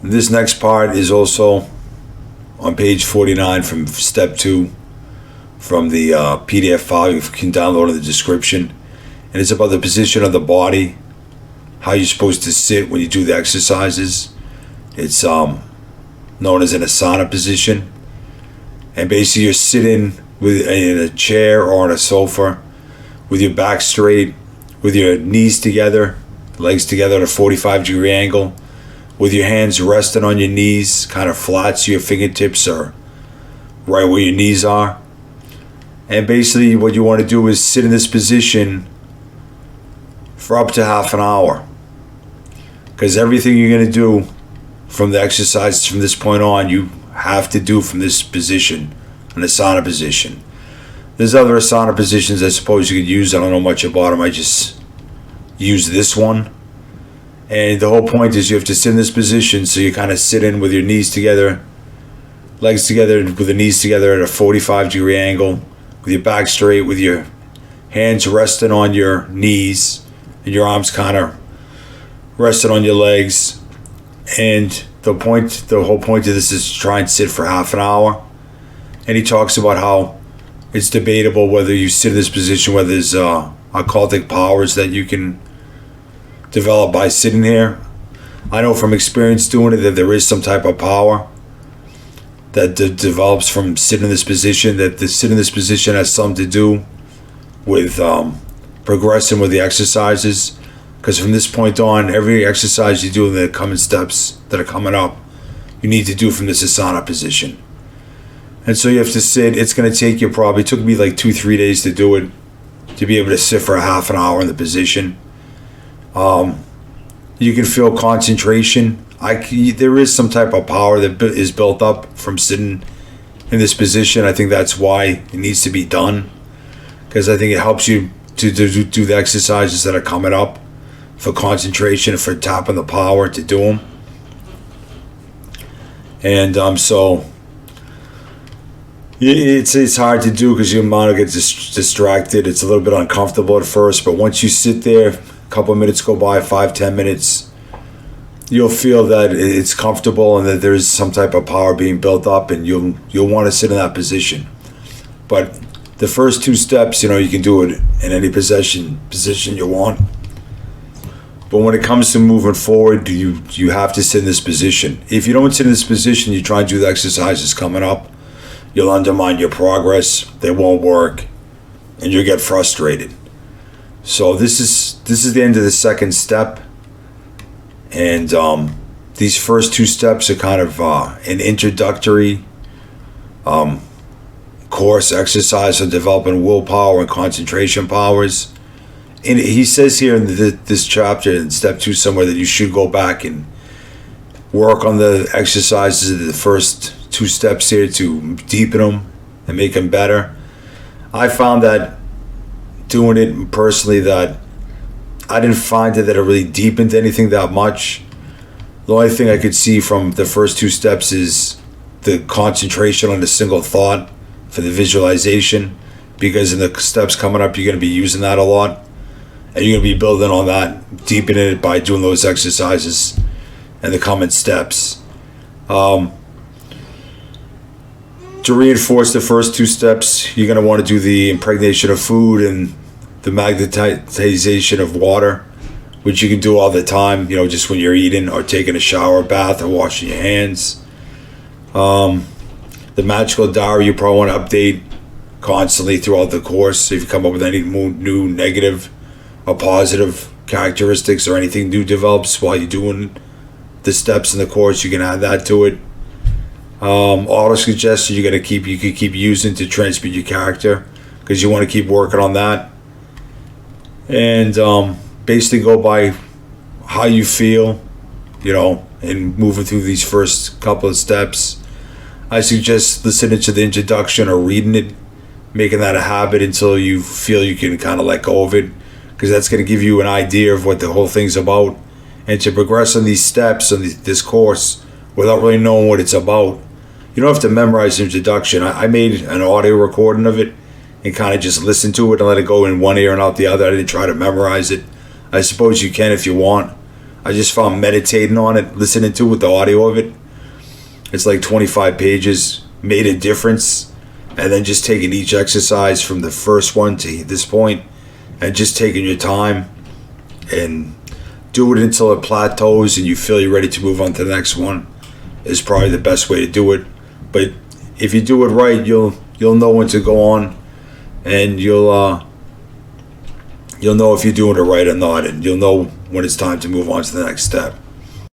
This next part is also on page 49 from step 2 from the PDF file. You can download in the description. And it's about the position of the body, how you're supposed to sit when you do the exercises. It's known as an Asana position. And basically you're sitting in a chair or on a sofa with your back straight, with your knees together, legs together at a 45-degree angle, with your hands resting on your knees, kind of flat so your fingertips are right where your knees are. And basically what you want to do is sit in this position for up to half an hour. Because everything you're going to do from the exercises from this point on, you have to do from this position, an Asana position. There's other Asana positions I suppose you could use. I don't know much about them. I just use this one. And the whole point is you have to sit in this position, so you kind of sit in with your knees together, legs together, with the knees together at a 45-degree angle, with your back straight, with your hands resting on your knees, and your arms kind of resting on your legs. And the whole point of this is to try and sit for half an hour. And he talks about how it's debatable whether you sit in this position, whether there's occultic powers that you can develop by sitting here. I know from experience doing it that there is some type of power that develops from sitting in this position, that the sitting in this position has something to do with progressing with the exercises. Because from this point on, every exercise you do in the coming steps that are coming up, you need to do from this Asana position. And so you have to sit. It's going to take you it took me like 2-3 days to do it, to be able to sit for a half an hour in the position. You can feel concentration. There is some type of power that is built up from sitting in this position. I think that's why it needs to be done, because I think it helps you to do the exercises that are coming up for concentration and for tapping the power to do them. And so it's hard to do because your mind will get distracted. It's a little bit uncomfortable at first, but once you sit there, a couple of minutes go by, 5-10 minutes, you'll feel that it's comfortable and that there's some type of power being built up, and you'll want to sit in that position. But the first 2 steps, you can do it in any position you want. But when it comes to moving forward, you have to sit in this position. If you don't sit in this position, you try and do the exercises coming up, you'll undermine your progress. They won't work, and you'll get frustrated. So this is the end of the second step, and these first 2 steps are kind of an introductory course exercise on developing willpower and concentration powers. And he says here in this chapter in step 2 somewhere that you should go back and work on the exercises of the first 2 steps here to deepen them and make them better. I found that doing it personally, that I didn't find that it really deepened anything that much. The only thing I could see from the first 2 steps is the concentration on a single thought for the visualization, because in the steps coming up you're going to be using that a lot, and you're going to be building on that, deepening it by doing those exercises and the coming steps. To reinforce the first 2 steps, you're going to want to do the impregnation of food and the magnetization of water, which you can do all the time, just when you're eating or taking a shower, bath, or washing your hands. The magical diary you probably want to update constantly throughout the course. If you come up with any new negative or positive characteristics or anything new develops while you're doing the steps in the course, you can add that to it. Auto suggestion you could keep using to transmit your character, because you want to keep working on that. And basically go by how you feel, and moving through these first couple of steps. I suggest listening to the introduction or reading it, making that a habit until you feel you can kind of let go of it, because that's going to give you an idea of what the whole thing's about. And to progress on these steps on this course without really knowing what it's about, you don't have to memorize the introduction. I made an audio recording of it and kind of just listened to it and let it go in one ear and out the other. I didn't try to memorize it. I suppose you can if you want. I just found meditating on it, listening to it with the audio of it. It's like 25 pages, made a difference. And then just taking each exercise from the first one to this point and just taking your time and do it until it plateaus and you feel you're ready to move on to the next one is probably the best way to do it. But if you do it right, you'll know when to go on, and you'll know if you're doing it right or not, and you'll know when it's time to move on to the next step.